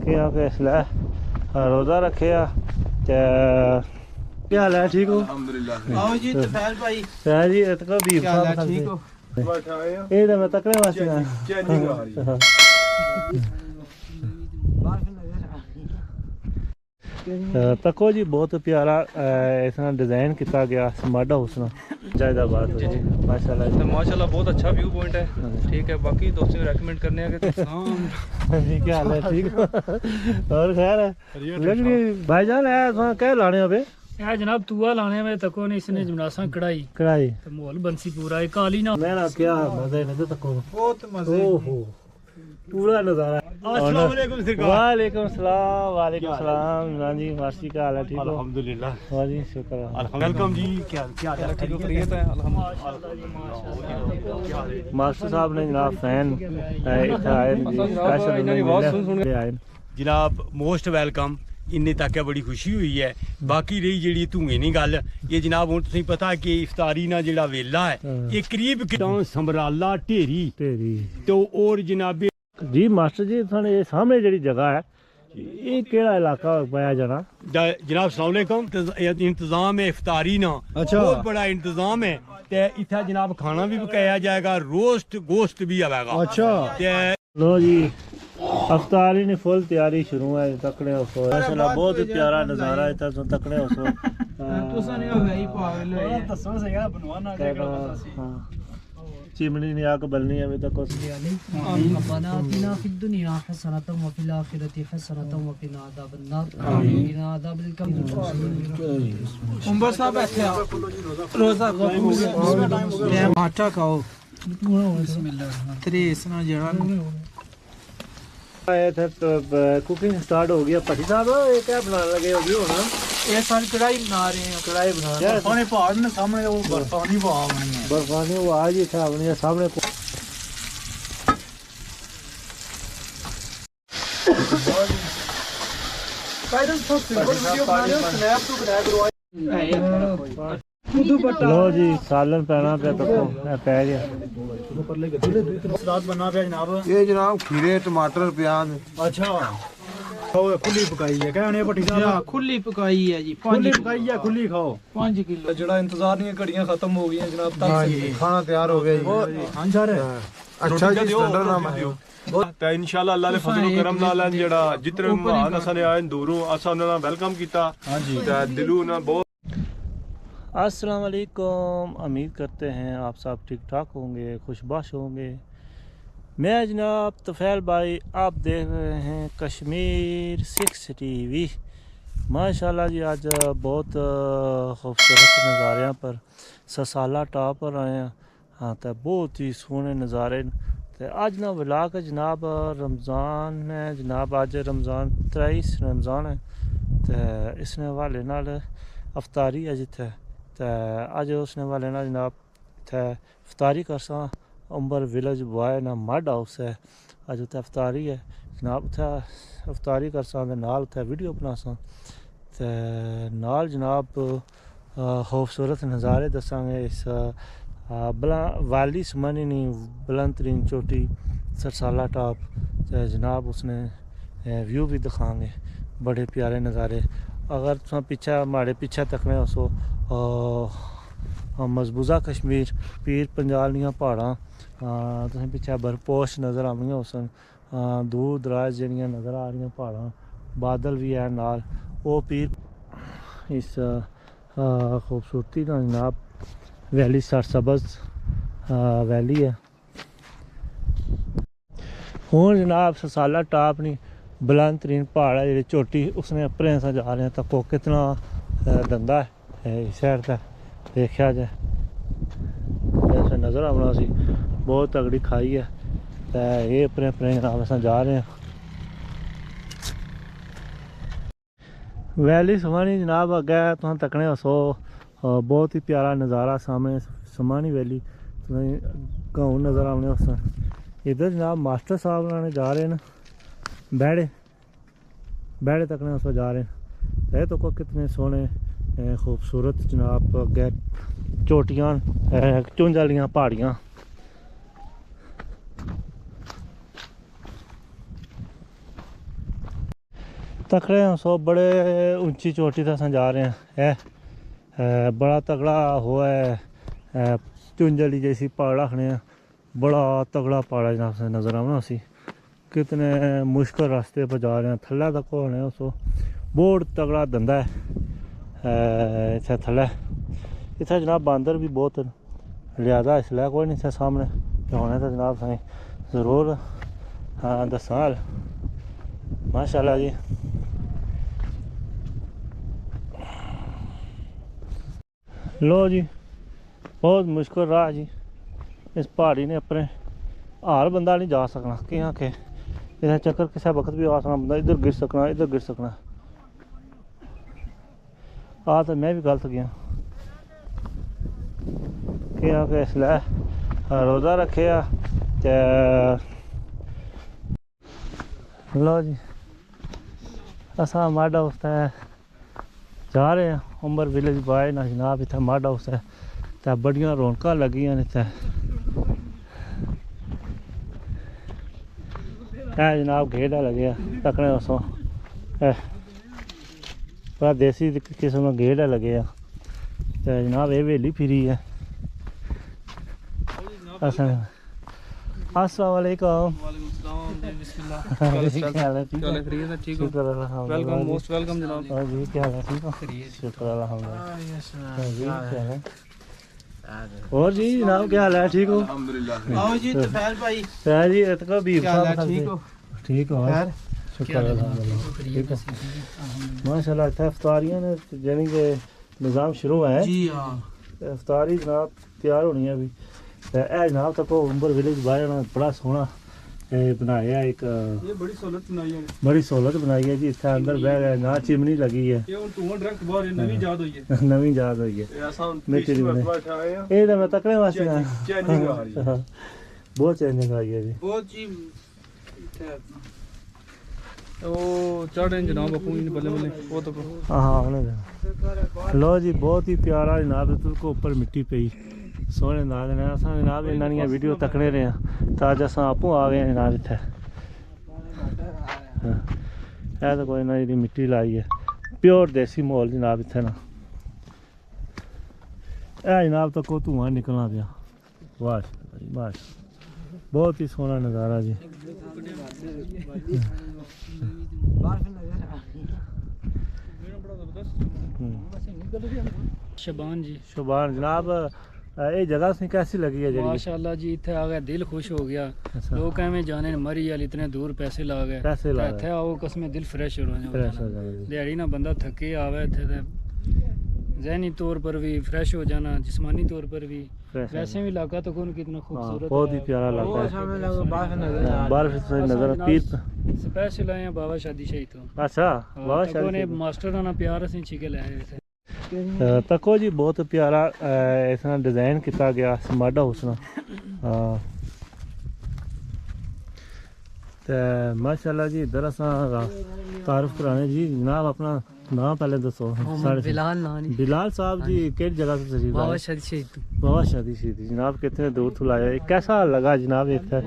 के इसलै रोज़ा रखे क्या हाल है? ठीक हो? आओ जी तफैल भाई जी बीफ ठीक हो? ये तो मैं तकड़े वास्ते तको जी बहुत प्यारा इसना डिज़ाइन किया गया मड हाउस ना जायदाबाद माशाल्लाह बहुत अच्छा व्यू पॉइंट है। ठीक है, बाकी दोस्तों रेकमेंड करने हैं कि क्या हाल है? ठीक और खैर है भाईजान है क्या लाने अबे यार जनाब तुआ लाने में तको ने इसने जमनासा कढ़ाई कढ़ाई तो माहौल बंसी पूरा एक काली ना मैं ना क्या मजा है तको बहुत मजे ओहो पूरा नजारा। अस्सलाम वालेकुम सरकार। वालेकुम सलाम वालेकुम सलाम इमरान जी मासी का हाल है? ठीक हो? अल्हम्दुलिल्लाह। वाह जी शुक्र है। वेलकम जी। क्या हाल है? ठीक हो? खैरियत है? अल्हम्दुलिल्लाह। मास्टर साहब ने जनाब फैन आए जनाब मोस्ट वेलकम। इन्ने तक बड़ी खुशी हुई है। बाकी रही जी धुएं दी गल, ये जनाब हुण तुसीं पता कि इफ्तारी ना जिहड़ा वेला है ये करीब समराला ढेरी तो और जनाब जी मास्टर जी थाने ये सामने जी जगह है ये केड़ा इलाका पाया जाना? जनाब अस्सलाम वालेकुम। इंतजाम है इफ्तारी ना, बहुत बड़ा इंतजाम है। ते इत्थे जनाब खाना भी पकाया जाएगा, रोस्ट गोश्त भी आवेगा। अच्छा लो जी अफ्तारी ने फुल तैयारी शुरू है। तकड़े हो माशाल्लाह बहुत प्यारा नज़ारा है। तो तकड़े हो चिमनी ने आग बलनी है अभी तक उमर साहब बैठे आओ रोजा आटा खाओ तेरे इसना जड़ा कुकिंग स्टार्ट हो गया। भट्टी साहब ये क्या बनाने लगे होगी होना? ये सारी कढ़ाई बना रहे हैं। कढ़ाई बना पानी पहाड़ ने सामने वो बर्फानी हवा बनी है। बर्फानी वो आज ही था अपने सामने लो जी सालन पैना पे तको पै गया। बनना पे जनाब ये जनाब खीरे टमाटर प्याज। अच्छा खुली पकाई है कहने भट्टी साहब खुली पकाई है जी। खुली पकाई है खुली खाओ 5 किलो। जड़ा इंतजार नहीं है, घड़ियां खत्म हो गई हैं जनाब। खाना तैयार हो गया जी। हाँ सर अच्छा जी सिलेंडर ना दियो ਤੇ ਇਨਸ਼ਾਅੱਲਾ ਅੱਲਾਹ ਦੇ ਫਜ਼ਲ ਕਰਮ ਨਾਲ ਜਿਹੜਾ ਜਿਤਨੇ ਮਹਾਨ ਅਸਾਂ ਨੇ ਆਏ ਦੂਰੋਂ ਅਸਾਂ ਉਹਨਾਂ ਦਾ ਵੈਲਕਮ ਕੀਤਾ। ਹਾਂਜੀ ਤੇ ਦਿਲੋਂ ਨਾ ਬਹੁਤ अस्सलाम वालेकुम। उम्मीद करते हैं आप सब ठीक ठाक होंगे, खुशबाश होंगे। मैं जनाब तफैल भाई आप देख रहे हैं कश्मीर 6 TV। माशाल्लाह जी आज बहुत खूबसूरत नज़ारे पर ससाला टॉप पर आए हैं। हाँ तो बहुत ही सोहने नज़ारे तो अज ना व्लॉग जनाब रमज़ान है जनाब अज रमज़ान 23 रमज़ान है तो इस हवाले नाल अफ्तारी है जिथे तो अज उस हवाले नाल जनाब इत्थे अफ्तारी करसा अंबर विलेज बॉय ना मड हाउस है अज उत्थे अफ्तारी है जनाब उत्थे अफ्तारी करसा ते नाल उत्थे वीडियो बनासा ते नाल जनाब खूबसूरत नज़ारे दसांगे इस वाली समनी नहीं बुलंद तरीन चोटी सरसाला टॉप तो जनाब उसने व्यू भी दिखाएंगे बड़े प्यारे नज़ारे। अगर तुम पीछे हमारे पीछे तकने सो मजबूजा कश्मीर पीर पंजाल दियां पहाड़ां तुसें पिछे बर्फपोश नज़र आनियां उस दूर दराज जड़ियां नज़र आ रही पहाड़ां बादल भी है नाल वो पीर इस खूबसूरती का जनाब वैली सरसब्ज़ वैली है। हूँ जनाब ससाला टॉप नहीं बुलंद तरीन पहाड़ है जी चोटी उसने अपने से जा रहे हैं तो को कितना धंधा है इस साइड का देखा जाए ऐसे नज़र आना सी बहुत तगड़ी खाई है तो ये अपने अपने जनाब अस जा रहे हैं। वैली समानी जनाब अगे तुम तकने सो बहुत ही प्यारा नज़ारा सामने समानी वैली गाँव नज़र आने उस इधर जनाब मास्टर साहब ने जा रहे हैं बैड़े तकने उस जा रहे हैं। तो को कितने सोहने खूबसूरत जनाब अगे चोटियां चुंझ वालियां पहाड़ियां तकड़े हैं सो बड़े ऊंची चोटी तक असां जा रहे हैं बड़ा तगड़ा हुआ है चुंजली जैसी पहाड़ आखने हैं बड़ा तगड़ा पहाड़ जनाब से नज़र आना उसी कितने मुश्किल रास्ते पर जा रहे हैं थल्ले तक होने सो बहुत तगड़ा धंधा है इत्थे थल्ले इत्थे जनाब बांदर भी बहुत लिहाजा इसलिए कोई नहीं इत्थे सामने होने तो जनाब साईं ज़रूर हाँ दसां माशाल्लाह जी। लो जी बहुत मुश्किल राह जी इस पहाड़ी ने अपने हाल बंदा नहीं जा सकना कि आखे इधर चक्कर किसी वक्त भी आ सकना बंदा इधर गिर सकना इधर गिर सकना आ तो मैं भी गलत गया कि आखे इसलिए रोज़ा रखे लो जी असा मड हाउस जा रहे हैं उमर विलेज बाय ना जनाब इतना मड हाउस है तो बड़िया रौनक लगियां इतने जनाब घेड़ा लगे तकने उसो बड़ा देसी किस्म का घेड़ा लगे तो जनाब ये हवेली फिरी है अस्सलाम वालेकुम वेलकम मोस्ट वेलकम जनाब जी क्या हाल है ठीक हो शुक्र अल्हम्दुलिल्लाह और जी जनाब क्या हाल है ठीक हो आओ जी तफैल भाई जी इतका भी ठीक हो ठीक हो शुक्र अल्हम्दुलिल्लाह ठीक हो माशाल्लाह इफ्तारियां ने यानी कि निज़ाम शुरू है जी हां इफ्तारी जनाब तैयार होनी है अभी जनाब तक उम्बर विलेज बाहर बड़ा सोहना बनाया एक ये बड़ी सहूलत बनाई है बड़ी सहूलत बनाई है जी इतना अंदर बह गए ना चिमनी लगी है ये हुन धुआं डायरेक्ट बाहर नवी याद हुई है नवी याद हुई है मिट्टी बैठाए हैं ये तो मैं तकड़े वास्ते चेंजिंग आ रही है बहुत चेंजिंग आई है जी बहुत जी ओ चढ़े जनाब अपू बल्ले बल्ले वो तो हाँ उन्हें लो जी बहुत ही प्यारा जनाब को ऊपर मिट्टी पई सोहने नाल ने असां जनाब इन्हां दियां वीडियो तकने रहे हैं तो अज असां आपूं आ गए जनाब इत्थे है तो कोई ना जी मिट्टी लाई है प्योर देसी माहौल जनाब इत्थे ना जनाब तक धुआं निकलना पिया वाह बहुत ही सोहना नज़ारा जी शबान जी शुभान जनाब ये जगह सी कैसी लगी है जी माशाल्लाह जी इतने आ गए दिल खुश हो गया लोग एवं जाने मरी वाल इतने दूर पैसे ला गए पैसे ला इतने आओ कसमें दिल फ्रेश हो फ्रेश हो जाए जाए दिहाड़ी ना बंदा थके आवे इतने जहनी तौर पर भी फ्रेश हो जाना जिस्मानी तौर पर भी वैसे भी इलाका तो कौन कितना खूबसूरत बहुत ही प्यारा इलाका है बर्फ से नजर पीर स्पेशल आए हैं बाबा शादी शही तो अच्छा बाबा ने शादी मास्टर ना प्यार असीं छिके लाए थे तको जी बहुत प्यारा इस डिजाइन किया गया मड हाउस ना ते माशाल्लाह जी इधर असा तारुफ कराने जी जनाब अपना नाम पहले दसो बिलाल साहब जी किस जगह से तशरीफ लाए बाबा शादी शहीद जनाब कितने दूर तो लाया कैसा लगा जनाब इतना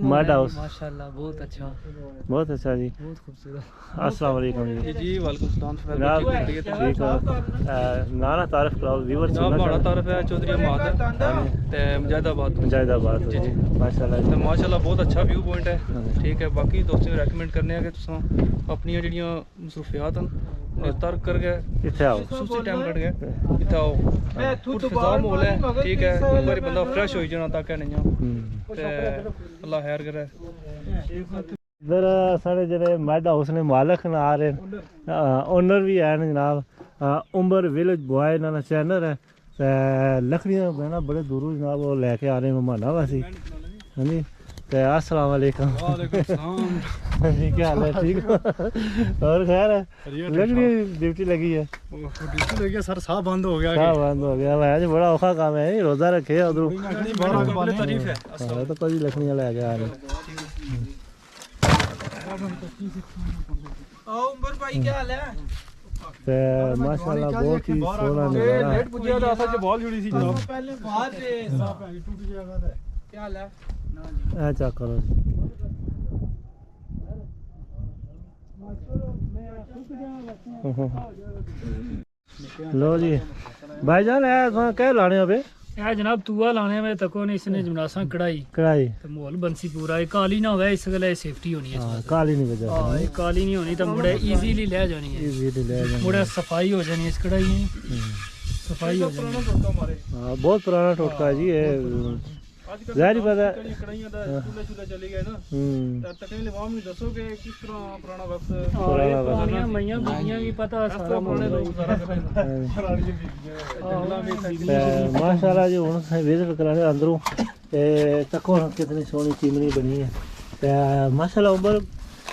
मड हाउस माशाल्लाह बहुत अच्छा जी बहुत खूबसूरत अस्सलाम वालेकुम जी जी वालेकुम सलाम जनाब ठीक है नाना तारफ कराओ व्यूअर जनाब बड़ा तारफ है चौधरी अहमद ते मुजाहिदाबाद जी माशाल्लाह ते माशाल्लाह बहुत अच्छा व्यू पॉइंट है ठीक है बाकी दोस्तों को रेकमेंड करने कि तुसां अपनी जेहड़ियां मसरूफियात न तर्क करके इत्थे आओ सुस्ती टाइम कट गया इत्थे आओ खुशगवार माहौल है ठीक है एक बारी बंदा फ्रेश हो जाना तक नहीं ते अल्लाह खैर करे इधर साढ़े जेह्ड़े मड हाउस ने मालक न आ रहे ओनर भी हैन जनाब उमर विलेज बॉय इन्होंने चैनल है ते लकड़ियां बना बड़े दूरों जनाब वो लैके आ रहे मेहमाना वासी हाँ जी ते अस्सलाम वालेकुम जी क्या हाल है ठीक हो और खैर है लकड़ी ड्यूटी लगी है ड्यूटी लगी सर साह बंद हो गया साह बंद हो गया भाई बड़ा औखा काम है रोजा रखे उधर तारीफ है तो कोई लकड़ियां लैके आ रहे उमर भाई क्या हाल है ते माशाल्लाह बहुत ही सोहना नजारा लेट पुजिया तो असल च बॉल जुड़ी सी जनाब पहले बाहर से साफ है टूट जाएगा था क्या हाल है चेक करो लो जी भाईजान क्या लाने अबे ਇਹ ਜਨਾਬ ਤੂਆ ਲਾਣੇ में तको ने इसने जमनासा कढ़ाई कढ़ाई ਤੇ ਮਾਹੌਲ ਬੰਸੀ ਪੂਰਾ ਇਹ ਕਾਲੀ ਨਾ ਹੋਵੇ ਇਸ ਗਲੇ ਸੇਫਟੀ ਹੋਣੀ ਹੈ हाँ काली नहीं बजा ਹਾਂ ਇਹ ਕਾਲੀ ਨਹੀਂ ਹੋਣੀ ਤਾਂ ਮੁੜੇ ਈਜ਼ੀਲੀ ਲੈ ਜਾਣੀ ਹੈ इजीली ले जाएंगे ਮੁੜੇ ਸਫਾਈ ਹੋ ਜਾਣੀ ਇਸ ਕढ़ाई में सफाई हो जानी हाँ बहुत पुराना टोटका है जी ये ज़ाहिर बात है ਕੜਾਈਆਂ ਦਾ ਚੂਲੇ ਚਲੇ ਗਏ ਨਾ ਤਾਂ ਤਕਰੀਬਨ ਆਵਾਮ ਨੂੰ ਦੱਸੋ ਕਿ ਕਿਸ ਤਰ੍ਹਾਂ ਪੁਰਾਣਾ ਵਕਤ ਪੁਰਾਣੀਆਂ ਮਈਆਂ ਬੀਬੀਆਂ ਵੀ ਪਤਾ ਸਾਰਾ माशाल्लाह जी हुण विजिट कराने अंदरों तको कितनी सोहनी चिमनी बनी है ते माशाल्लाह उमर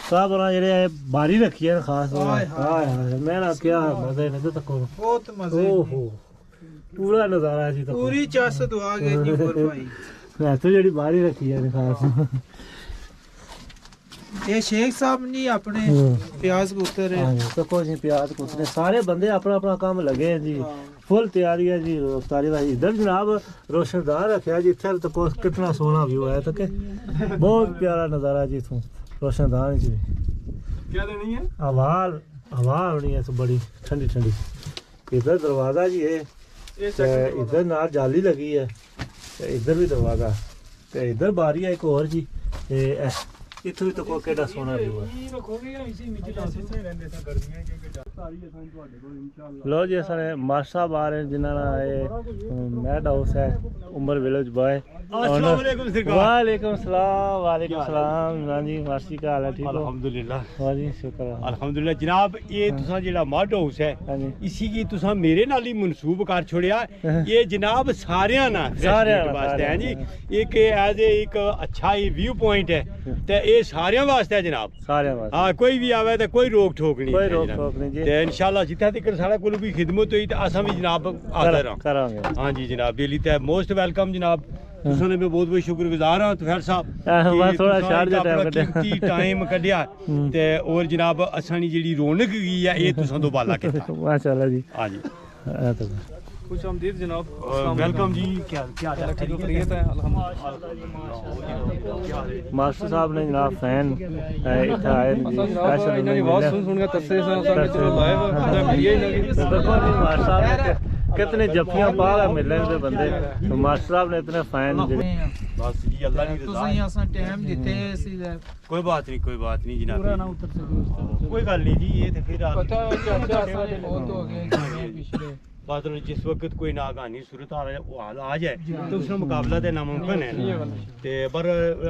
साहब होना जेह्ड़े बारी रखी है खास मैं ना क्या मजा है तो तको ਬਹੁਤ ਮਜ਼ੇ ओहो पूरा नज़ारा है जी तको ਪੂਰੀ ਚਾਸ ਦੁਆ ਗਏ ਜੀ ਉੱਪਰ ਭਾਈ मैं तो जेह्ड़ी बारी रखी है खास ਇਹ ਸ਼ੇਖ ਸਾਹਿਬ ਨਹੀਂ ਆਪਣੇ ਪਿਆਜ਼ ਪੁੱਤਰ ਹੈ हाँ तो कोई नहीं प्याज कुछ नहीं सारे बंदे अपना अपना काम लगे हैं जी फुल तैयारी है जी रफ्तारी वाली इधर जनाब रोशनदान रखा जी इतना तो कितना सोहना व्यू है तक बहुत प्यारा नज़ारा जी इथों रोशनदान जी क्या देनी है हवा होनी है तो बड़ी ठंडी ठंडी इधर दरवाज़ा जी है ते इधर नाल जाली लगी है ते इधर भी दरवाज़ा ते इधर बारी है एक और जी इथों भी तो कोई केड़ा सोहना व्यू है लो जी सारे मास्टर साहब आ रहे हैं जिन्होंने मैड हाउस है उमर विलेज बॉय वालेकुम सलाम हाँ जी मास्टर का हाल है ठीक हो अल्हम्दुलिल्लाह वाह जी शुक्र है अल्हम्दुलिल्लाह जनाब ये तुसा जेड़ा मड हाउस है हाँ जी इसी की तुसा मेरे नाल ही मनसूब कर छोड़िया ये जनाब सारियां ना वास्ते है जी एक एज एक अच्छा ही व्यू पॉइंट है ते ये सारियां वास्ते है जनाब सारे वास्ते हाँ कोई भी आवे तो कोई रोक ठोक नहीं कोई है रोक जनाब। टोक नहीं जी ते इंशाल्लाह जिथे तक साढ़े कोल भी खिदमत हुई तो असा भी जनाब हाजिर हां करांगे हाँ जी जनाब दिल्ली ते मोस्ट वेलकम जनाब तुसाने मैं बहुत बहुत शुक्रगुजार हां तुफैल साहब बस थोड़ा शार्ट जो टाइम कीमती टाइम कड्ढिया ते और जनाब असानी जेड़ी रौनक गई है ये तुसां तो बाला कीता माशाल्लाह जी हाँ जी खुश आमदीद जनाब वेलकम जी क्या क्या ठीक हो खैरियत है अल्हम्दुलिल्लाह मास्टर साहब ने जनाब फैन इतना आए जी जनाब इन्हां दी आवाज सुन के तस्से से असां चलो लाइव ते मीडिया ही लगी देखो जी मास्टर साहब ने कितने जफ्फियां पा रहे मिलने दे बंदे तो मास्टर साहब ने इतने फैन बस जी अल्लाह की रजा ਤੁਸੀਂ ਅਸਾਂ ਟਾਈਮ ਦਿੱਤੇ ਸੀ कोई बात नहीं पूरा जनाब ना उतर सके कोई गल नहीं जी ये तो फिर ਪਤਾ ਚਾਚਾ ਸਾਡੇ ਬਹੁਤ ਹੋ ਗਏ ਪਿਛਲੇ मतलब जिस वक्त कोई नागानी सूरत हाल आ जाए तो उसका मुकाबला तो नामुमकिन है ते पर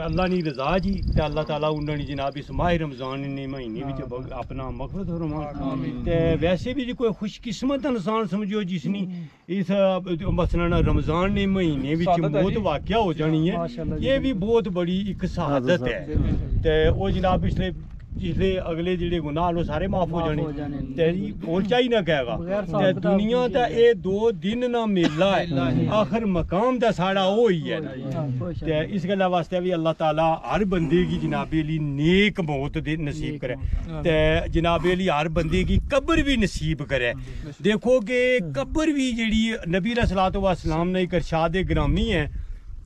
अल्लाह नी रजा जी ते अल्लाह ताला उन्होंने जनाब इस माह रमजान ने महीने विच अपना मगफरत फरमाए ते वैसे भी जी कोई खुशकिस्मत इंसान समझो जिसनी इस मसलन रमजान ने महीने विच मौत वाकया हो जानी है ये भी बहुत बड़ी एक शहादत है ते वो जनाब पिछले अगले जिहड़े गुनाह नो सारे माफ हो जाने ते पहुंचा ही ना कहेगा ते दुनिया दा ए 2 दिन ना मेला है आखिर मकाम दा साड़ा ओ ही है ते इस गल्ला वास्ते भी अल्लाह ताला हर बंदे की जनाबे ली नेक मौत दे नसीब करे ते जनाबे ली हर बंदे की कब्र भी नसीब करे देखो कि कब्र भी जेड़ी नबी अलैहिस्सलातु वस्सलाम ने एक इरशाद ग्रामी है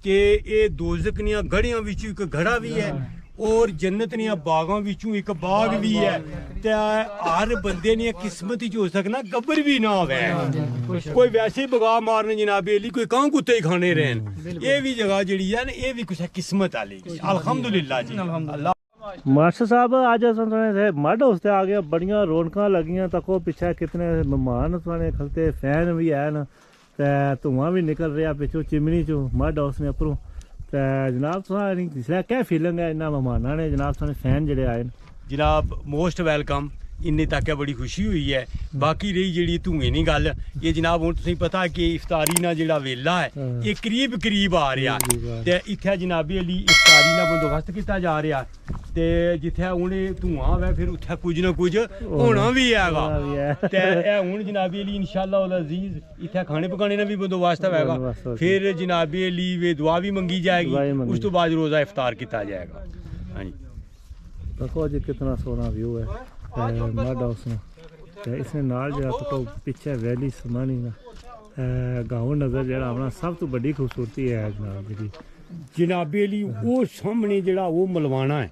कि ये दोज़ख दियां घड़ियां विच एक घड़ा भी है और जन्नत दियां बागां विचों एक बाग भी है ते हर बंदे ने किस्मत च हो सकना कब्र भी ना होवे कोई वैसे ही बगा मारने जनाबे अली कोई कां कुत्ते ही खाने रहन ये भी जगह जेड़ी है ना ये भी कुछ किस्मत वाली अल्हम्दुलिल्लाह जी अल्लाह मास्टर साहब आज थे मड हाउस ते आ गया बड़ियां रौनकां लगियां तको पिछे कितने मेहमान तुआने खलते फैन भी हैन ते धुआं भी निकल रहा पिछों चिमनी चो मड हाउस ने उपरों ते जनाब तुसें क्या फीलिंग है इन्ना मेहमानां ने जनाब तुसें फैन जेह्ड़े आए न जनाब मोस्ट वेलकम इन्ने तक बड़ी खुशी हुई है बाकी रही जी धुएं दी गल ये जनाब हुण तुसें पता कि इफ्तारी ना जेड़ा वेला है ये करीब करीब आ रहा ते इत्थे जनाबे अली इफ्तारी ना बंदोबस्त किया जा रहा ते जिथे हुण धुआं होवे फिर उत्थे कुछ ना कुछ होना भी हैगा ते हुण जनाबे अली इंशाअल्लाह उल अजीज इत्थे खाने पकाने का भी बंदोबस्त होगा फिर जनाबे अली वे दुआ भी मंगी जाएगी उस तो बाद रोज़ा इफ्तार किया जाएगा। हाँ जी देखो जी कितना सोहना व्यू है मड हाउस ने इसने नाल जो तो पिछे वैली समानी ना गाँव नज़र जो अपना सब तो बड़ी खूबसूरती है जनाब जी ਜਨਾਬੇ ਲਈ ਉਹ ਸਾਹਮਣੇ ਜਿਹੜਾ ਉਹ ਮਲਵਾਣਾ ਹੈ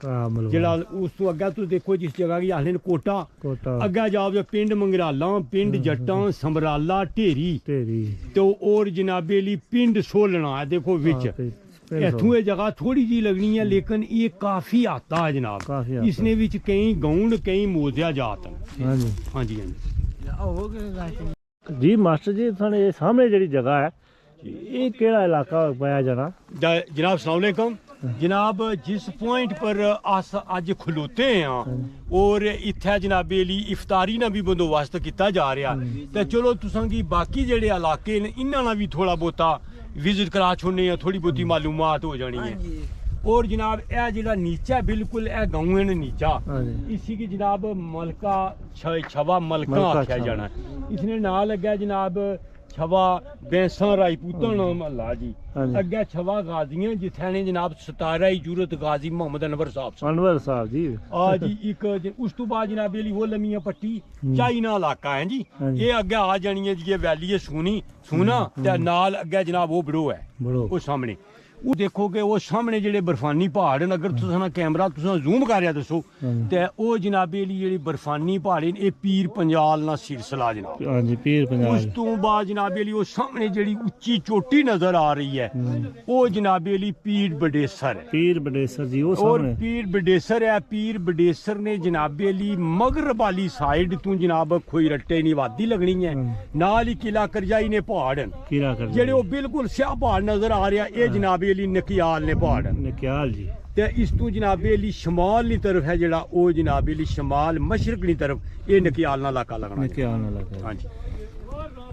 ਜਿਹੜਾ ਉਸ ਤੋਂ ਅੱਗਾ ਤੁਸੀਂ ਦੇਖੋ ਜਿਸ ਜਗ੍ਹਾ ਕੀ ਆਖਦੇ ਨੇ ਕੋਟਾ ਅੱਗਾ ਜਾਓ ਜੇ ਪਿੰਡ ਮੰਗਰਾਲਾ ਪਿੰਡ ਜੱਟਾਂ ਸਮਰਾਲਾ ਢੇਰੀ ਤੇ ਔਰ ਜਨਾਬੇ ਲਈ ਪਿੰਡ ਸੋਲਣਾ ਹੈ ਦੇਖੋ ਵਿੱਚ इथों ये जगह थोड़ी जी लगनी है लेकिन ये काफी आता है जनाब इसने विच कई गाउंड कई मोजिया जात हैं हाँ जी हाँ जी जी मास्टर जी थाने ये सामने जेडी जगह है ये केड़ा इलाका पाया जाना जनाब अस्सलाम वालेकुम जनाब जिस पॉइंट पर अस अज खलोते हैं और इत्थे जनाबे ली इफ्तारी ना भी बंदोबस्त किया जा रहा ते चलो तुसां गी बाकी जेड़े इलाके ने इन्हां नाल भी थोड़ा बहुता विजिट करा छोड़ने थोड़ी बहुती मालूमात हो जानी है और जनाब यह जरा नीचा बिल्कुल यह गाँव है नीचा इसी की जनाब मलका छवा मलका आख्या जाना इसने ना लग्या जनाब छवा बैंसा राजपूतन महला जी अगे छवा गाजियां जिथे ने जनाब 17 जूरत गाजी मोहम्मद अनवर साहब जी जी एक उस तो बाद जनाब वो लमिया पट्टी चाइना इलाका है जी ये अगे आ जानी है जी ये वैली है सूना ते नाल अगे जनाब वो बड़ो है वो सामने वो देखोगे वो सामने जेडे बर्फानी पहाड़ न अगर तुसा कैमरा तुसा जूम कर दसो ते ओ जनाबे ली जेडी बर्फानी पहाड़ ये पीर पंजाल ना सिलसिला जनाब हां जी पीर पंजाल उस तो बाद जनाबे ली वो सामने जेडी ऊंची चोटी नजर आ रही है वो जनाबे ली पीर बडेसर जी वो सामने और पीर बडेसर ने जनाबे ली मगरब वाली साइड तू जनाब खोई रट्टे नी वादी लगनी है नाल ही किला करजाई ने पहाड़ जेडे वो बिल्कुल स्याह पहाड़ नजर आ रहा ये जनाबे नकियाल ने पहाड़ नकियाल जी ते इस तू जनाबे अली शमाल नी तरफ है जेड़ा ओ जनाबे अली शमाल मशरक नी तरफ ये नकियाल ना इलाका लगना नकियाल ना इलाका हां जी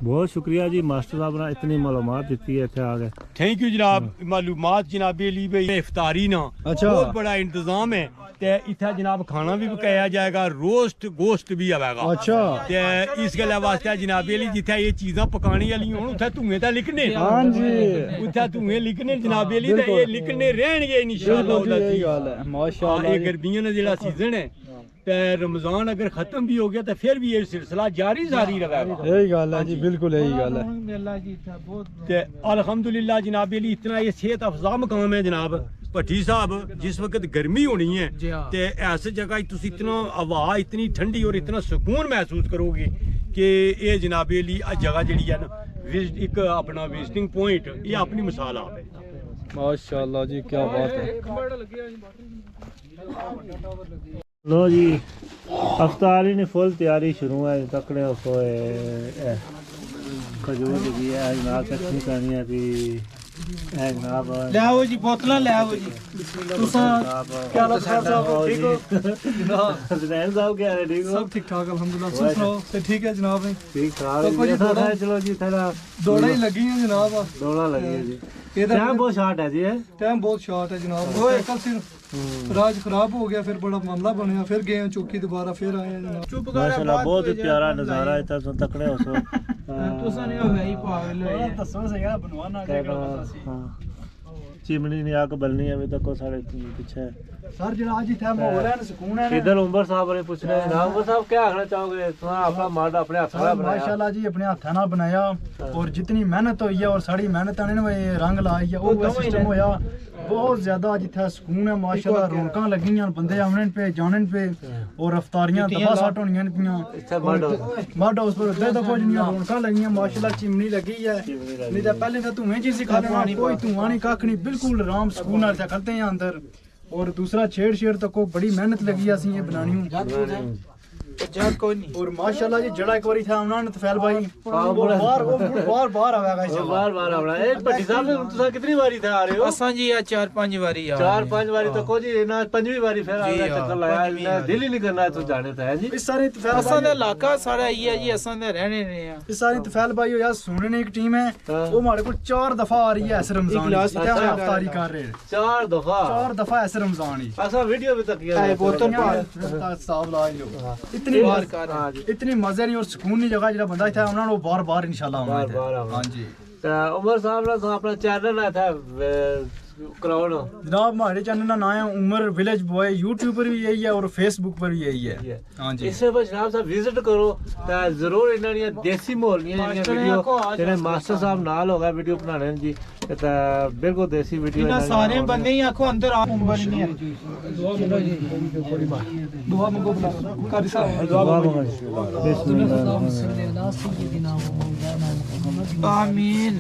बहुत शुक्रिया जी मास्टर साहब ने इतनी मालूमात दी है इत्थे आ गए थैंक यू जनाब मालूमात जनाबे अली भाई इफ्तारी ना बहुत बड़ा इंतजाम है ते इत्थे जनाब खाना भी पकाया जाएगा रोस्ट गोश्त भी आवेगा अच्छा ते इस गल्ला वास्ते जनाबे अली जिथे ये चीज़ां पकाने वाली होन उथे धुएं ता लिखने हां जी उथे धुएं लिखने जनाबे अली ते ये लिखने रहणगे इंशाअल्लाह माशाअल्लाह ये गर्मियां दा जेड़ा सीजन है ते रमजान अगर खत्म भी हो गया तो फिर भी ये सिलसिला जारी रहेगा यही गल है जी बिल्कुल यही गल है अल्हम्दुलिल्लाह जनाब अली इतना ये सेहत अफजा मकाम है जनाब भट्टी साहब जिस वक्त गर्मी होनी है ते ऐसी जगह तुम इतना हवा इतनी ठंडी और इतना सुकून महसूस करोगे कि ये जनाब अली जगह जी है ना एक अपना विजिटिंग पॉइंट ये अपनी मिसाल आप है माशाअल्लाह जी क्या बात है लो जी अफ्तारी ने फुल तैयारी शुरू है तकड़े सोए खजूर लगी है जनाब चटनी करनी है भी है जनाब ले आओ जी बोतल ले आओ जी तुसा क्या हाल साहब ठीक हो जनाब जैन साहब क्या है ठीक हो सब ठीक ठाक अल्हम्दुलिल्लाह सुनाओ ते ठीक है जनाब ठीक ठाक चलो जी थोड़ा दौड़ा ही लगी है जनाब दौड़ा लगी है जी टाइम बहुत शॉर्ट है जी टाइम बहुत शॉर्ट है जनाब वो कल सिर्फ राज खराब हो गया फिर बड़ा मामला बनया फिर गए चौकी दोबारा फिर आए जनाब चुप कर माशाल्लाह बहुत ही प्यारा नजारा है तो तकड़े हो सो तुसा ने वही पागल है दसो से यार बनवाना हां चिमनी नहीं आग बलनी है अभी तक को सारे पीछे सर जरा आज इथे माहौल है सुकून है इधर उमर साहब ने पूछना है जनाब उमर साहब क्या कहना चाहोगे तुम अपना मार्ड अपने हाथ से बनाया माशाल्लाह जी अपने हाथ से बनाया और जितनी मेहनत हुई है और सारी मेहनत ने रंग लाई है वो सिस्टम होया बहुत ज्यादा जिथे सुकून है माशाल्लाह रौनकां लगियां बंदे आवने पे जाने पे और रफ्तारियां दफा साट होनियां पियां मड हाउस पर उधर दफा जिन्नियां रौनकां लगियां माशाल्लाह चिमनी लगी है नहीं तो पहले तो धुएं जी सिखा लेना कोई धुआं नहीं कख नहीं बिल्कुल आराम सुकून नाल करते हैं अंदर और दूसरा छेड़ तक को बड़ी मेहनत लगी है असी ये बनानी और माशाल्लाह जी जड़ा एक बारी था उन्होंने तफैल भाई बार आवेगा इस बार आवना ए भट्टी साहब तुसा कितनी बारी थे आ रहे हो असा जी 4-5 बारी आ 4-5 बारी तो को जी ना पंजवी बारी फिर आ गया चक्कर लाया दिल ही नहीं करना है तू जाने तो है जी इस सारे तफैल असा दा इलाका सारा ई है जी असा दे रहने ने आ इस सारे तफैल भाई यार सुनने ने एक टीम है वो हमारे को 4 दफा आ रही है इस रमजान इफ्तारी कर रहे हैं 4 दफा इस रमजान ही ऐसा वीडियो भी तक किया बोतल साहब ला लो इतनी मजे नहीं और सुकून जगह जरा बंदा इतना उन्होंने बार इंशाल्लाह बार हां जी उमर साहब ने तो अपना चैनल है था कराओ ना जनाब हमारे चैनल का नाम है उमर विलेज बॉय, यूट्यूब पर भी यही है और फेसबुक पर भी यही है। हाँ जी इसे पर जनाब साहब विजिट करो तो जरूर इन्हां दी देसी माहौल दी वीडियो जेने मास्टर साहब नाल हो गया वीडियो बनाने जी ते बिल्कुल देसी वीडियो इन्हां सारे बंदे ही आखो अंदर आ उमर नहीं है दुआ मंगो कारी साहब दुआ मंगो बिस्मिल्लाह आमीन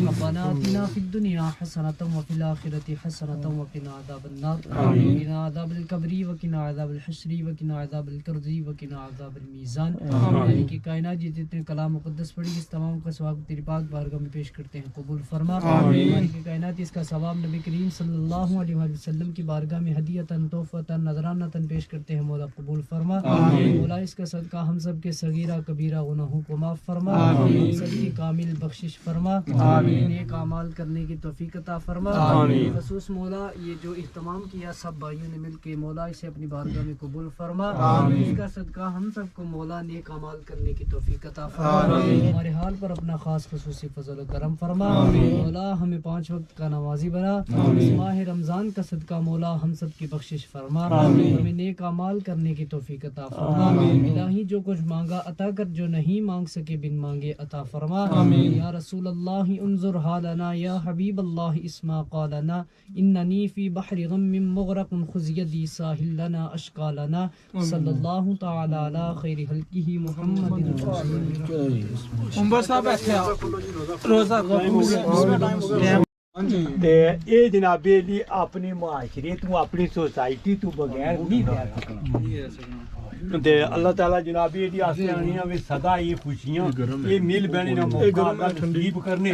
रब्बना आतिना फिद दुनिया हसनतम व फिल आखिरति हसनतम व किना अज़ाबन्नार किना अज़ाबल कब्री व किना अज़ाबल हश्री व किना अज़ाबल कर्ज़ी व किना अज़ाबल मीज़ान। आमीन की कायनात जितने कलाम मुक़द्दस पढ़ी इस तमाम का सवाब तेरी पाक बारगाह में पेश करते हैं, कबूल फरमा। आमीन की कायनात इसका सवाब नबी करीम सल्लल्लाहु अलैहि वसल्लम की बारगाह में हदियतन तोहफतन नजरानतन पेश करते हैं, मौला कबूल फरमा। मौला इसका सदका हम सब के सगीरा कबीरा गुनाहों को माफ फरमा, सबकी कामिल बख्शिश फरमा, नेक अमाल करने की तौफीक अता फरमा। खसूस मौला ये जो इह्तमाम किया सब भाइयों ने मिलके मौला इसे अपनी बारगाह में कबूल फरमा। इसका सदका हम सबको मौला नेक अमाल करने की तौफीक अता फरमा, हमारे हाल पर अपना खास खसूसी फजल करम फरमा। मौला हमें 5 वक्त का नमाजी बना, इस माह रमजान का सदका मौला हम सब की बख्शिश फरमा, हमें नेक अमाल करने की तौफीक अता फरमा। इलाही जो कुछ मांगा अता कर, जो नहीं मांग सके बिन मांगे अता फरमा। या रसूल अल्लाह उन्जुर हालना, या हबीब अल्लाह इस्मा क़ालना, इन्ननी फी बहरि गम्मिन मुग़रक़ुन खुज़ यदी साहिल लना अश्क़ा लना, सल्लल्लाहु तआला अला खैरि खल्क़िही मुहम्मदिन रसूलिल्लाह। उमर साहब बैठे आओ रोजा ते ये जनाबे ली अपने मुआशरे तू अपनी सोसाइटी तू बगैर नहीं रह सकना। ते अल्लाह ताला जनाबे दी आस्ते आनियां वे सदा ये खुशियां ये मिल बहने ना मौका अल्लाह नसीब करने।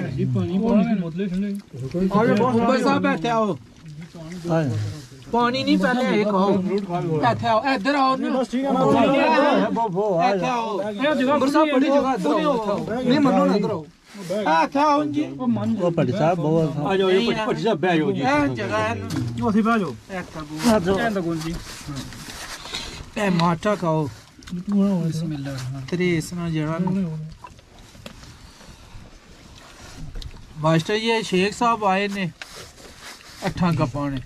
उमर साहब बैठे आओ पानी नहीं पहले एक आओ बैठे आओ इधर आओ ना बैठे आओ उमर साहब बड़ी जगह नहीं मनो ना इधर आओ बैठे आओ जी वो पटी साहब बहुत आ जाओ ये पटी साहब बैठ जाओ जी जगह है वो सी बाजो ए माटा खाओ बिस्मिल्लाह तेरे इसना जड़ा मास्टर ये शेख साहब आए ने अठा कपाने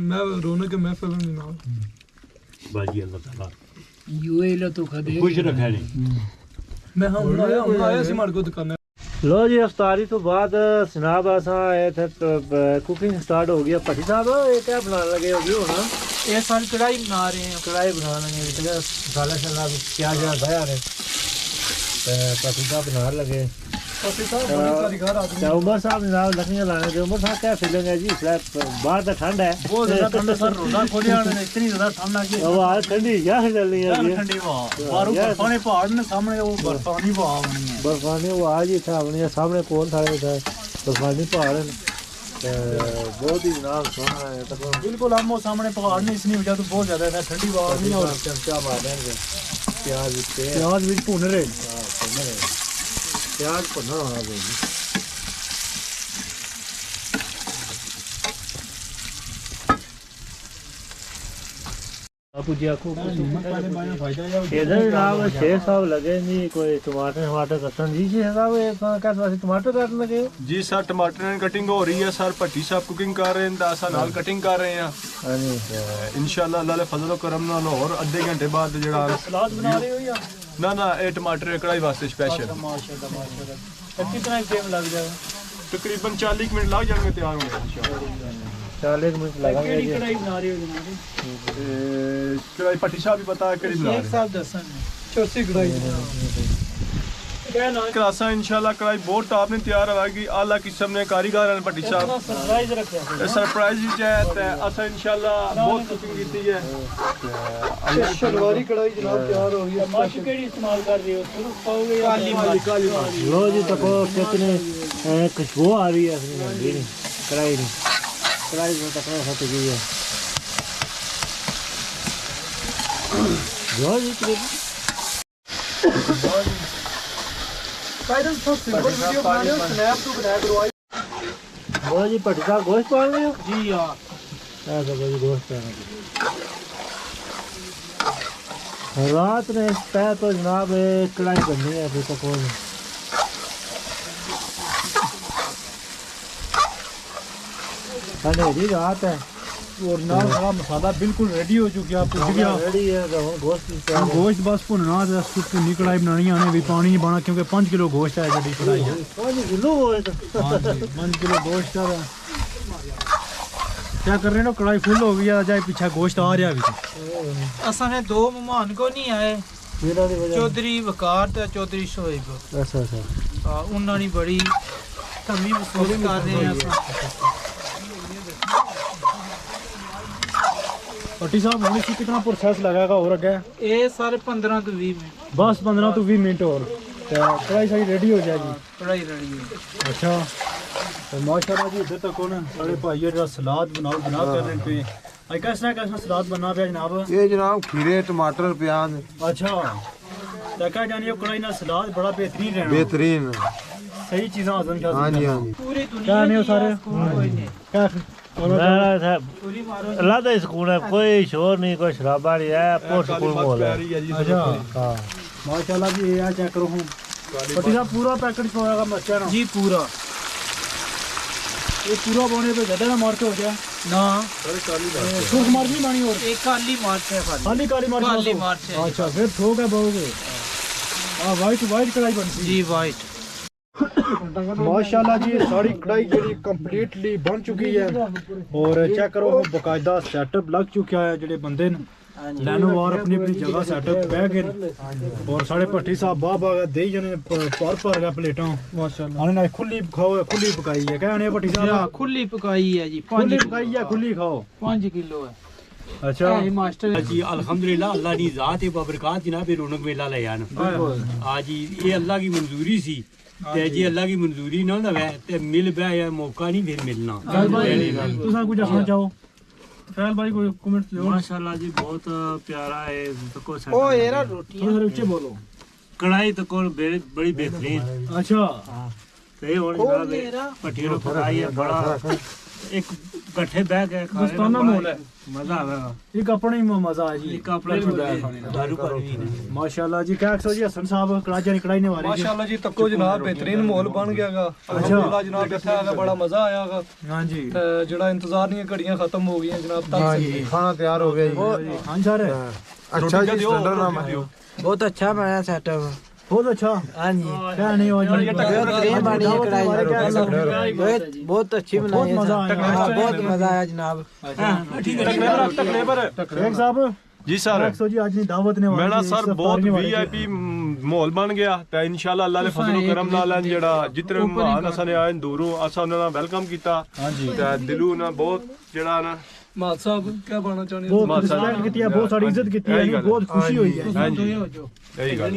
मैं रोने के महफिल में ना बाजी अल्लाह ताला यूए ला तो खदे खुश रखे ने। मैं हम आया सी मार को दुकान लो जी अफ्तारी तो बाद जनाब असा कुकिंग स्टार्ट हो गया। भट्टी साहब ये क्या बनाने लगे होगी होना? ये सारी कढ़ाई बना रहे हैं कढ़ाई बनाने लगे मसाला शला प्याज बया रहे भट्टी साहब बनाने लगे। उमर साहब जनाब लकड़ियाँ लाने थे। उमर साहब क्या फीलिंग है जी? बाहर तो ठंड है बहुत ज्यादा ठंड है सर, रोजा खोले इतनी ज्यादा ठंड आ गई आवाज ठंडी क्या चलनी है ठंडी बर्फानी पहाड़ ने सामने वो बर्फानी हवा बनी है। बर्फानी आवाज ही था अपनी सामने कौन था बर्फानी पहाड़ है बहुत ही जनाब सोना है बिल्कुल हम वो सामने पहाड़ नहीं इसलिए वजह तो बहुत ज्यादा ठंडी हवा नहीं हो रही। चमचा मार देंगे प्याज भी भुन रहे प्याज भुना होना चाहिए। इधर जनाब शेख साहब लगे नहीं कोई टमाटर कटन जी शेख साहब टमाटर काटने लगे जी सर टमाटर की कटिंग हो रही है सर। भट्टी साहब कुकिंग कर रहे हैं असा नाल कटिंग कर रहे हैं इंशाल्लाह अल्लाह दे फजल करम नाल और आधे घंटे बाद जेड़ा सलाद बना रहे हो या ना ये टमाटर कढ़ाई वास्ते स्पेशल माशाल्लाह कितना टाइम लग जाएगा? तकरीबन 40 मिनट लग जाएंगे तैयार होने इंशाल्लाह। 40 मिनट लगेंगे। कढ़ाई बना रहे हो जनाब? कढ़ाई भट्टी साहब भी पता है कड़ी बना एक साहब दसन चौथी कढ़ाई करासा इंशाल्लाह कढ़ाई बहुत टॉप ने तैयार होगी। आला किस्म ने कारीगर हैं भट्टी साहब सरप्राइज रखा सरप्राइज है असा इंशाल्लाह बहुत कुकिंग की है। शलवारी कढ़ाई जनाब तैयार हो गई। माशु केड़ी इस्तेमाल कर रहे हो? पाओगे या काली लो जी तको कितने खुशबू आ रही है कढ़ाई में तक हो गई है जो जी वो जी भट्टी साहब गोश्त पाल रहे हो? जी यार ऐसा कोई गोश्त रात ने पै तो जनाब कढ़ाई करनी है फिर तो कौन अंधेरी रात है और नाल सारा मसाला बिल्कुल रेडी हो चुका पुज गया रेडी है तो गोश्त गोश्त बस भुनना है भुनी कढ़ाई बनानी आने भी पानी नहीं पाना क्योंकि 5 किलो गोश्त है जड़ी कढ़ाई है 5 किलो होए तो 5 किलो गोश्त है क्या कर रहे हो कढ़ाई फुल हो गई है जाए पीछे गोश्त आ रहा है असा ने दो मेहमान को नहीं आए चौधरी वकार ते चौधरी शोएब अच्छा अच्छा उन्होंने बड़ी कमी महसूस कर रहे हैं पट्टी साहब होने से कितना प्रोसेस लगेगा और अगे ये सारे 15 तो 20 मिनट बस 15 तो 20 मिनट और कढ़ाई सारी रेडी हो जाएगी कढ़ाई रेडी है अच्छा तो माशाल्लाह जी इधर तक ना सारे भाई जरा सलाद बना कर रहे पे आज कैसा सलाद बना पे जनाब ये जनाब खीरे टमाटर प्याज अच्छा तो क्या जानिए कढ़ाई ना सलाद बड़ा बेहतरीन रहना बेहतरीन सही चीज़ें हजम क्या हाँ जी हाँ जी पूरी क्या नहीं हो सारे क्या अल्लाह का सुकून है कोई शोर नहीं कोई शराबा नहीं है पुरसकून माहौल है अच्छा हाँ माशाल्लाह जी ये चेक करो हूँ पट्टी साहब पूरा पैकेट होगा मर्चा ना जी पूरा ये पूरा बोने पे ज्यादा ना मार्च हो गया ना सूख मार्च नहीं मानी और एक काली मार्च है खाली काली मार्च काली मार्च है अच्छा फिर ठोक है बहुगे हाँ वाइट कढ़ाई बनती जी वाइट माशाल्लाह जी सारी कढ़ाई जी कंप्लीटली बन चुकी है और चेक करो बकायदा सेटअप लग चुका है जेडे बंदे लैनो वार अपनी अपनी जगह सेटअप बह गए और साढ़े भट्टी साहब बाबा दे जने पर गया प्लेटा माशाल्लाह आने खुली खाओ खुली पकाई है कहने भट्टी साहब खुली पकाई है जी खुली पकाई है खुली खाओ 5 किलो है अच्छा मास्टर जी अल्हम्दुलिल्लाह अल्लाह दी जात है बरकत जनाब रौनक मेला ले आन आज ये अल्लाह की मंजूरी सी ते जी अल्लाह की मंजूरी ना होवे ते मिल बे मौका नहीं फिर मिलना तुसा कुछ आखना चाहो फैल भाई कोई कमेंट दो माशाल्लाह जी बहुत प्यारा है तो ओ येरा रोटी थोड़ा ऊंचे बोलो कढ़ाई तो कोल बड़ी बेहतरीन अच्छा तो ये होने जनाब पट्टी रो पकाई है बड़ा एक गठे बैग है दोस्ताना माहौल है मजा आवेगा एक अपना ही मजा है जी एक अपना दारू पर भी माशाल्लाह जी क्या जी हसन साहब कढ़ाई ने वाले माशाल्लाह जी तक्को जनाब बेहतरीन माहौल बन गयागा अल्हम्दुलिल्लाह जनाब इत्थे आके बड़ा मजा आयागा हां जी ते जेड़ा इंतजार नहीं घड़ियां खत्म हो गई जनाब हाँ जी खाना तैयार हो गया जी हां सर अच्छा जी स्टैंडर्ड नाम है बहुत अच्छा बना सेटअप बहुत अच्छा हाँ जी क्या नहीं हो जी बहुत अच्छी बनाई बहुत मजा आया बहुत मजा आया जनाब शेख साहब जी सर जी आज नहीं दावत ने मैं ना सर बहुत वीआईपी माहौल बन गया ते इंशाल्लाह अल्लाह दे फजल करम नाल जेड़ा जितने मेहमान असां ने आए दूरों असां उन्हां दा वेलकम कीता हां जी ते दिलों ना बहुत जेड़ा ना माल साहब क्या बनना चाहते बहुत रिस्पेक्ट की बहुत सारी इज्जत की बहुत खुशी हुई है हां जी यही गल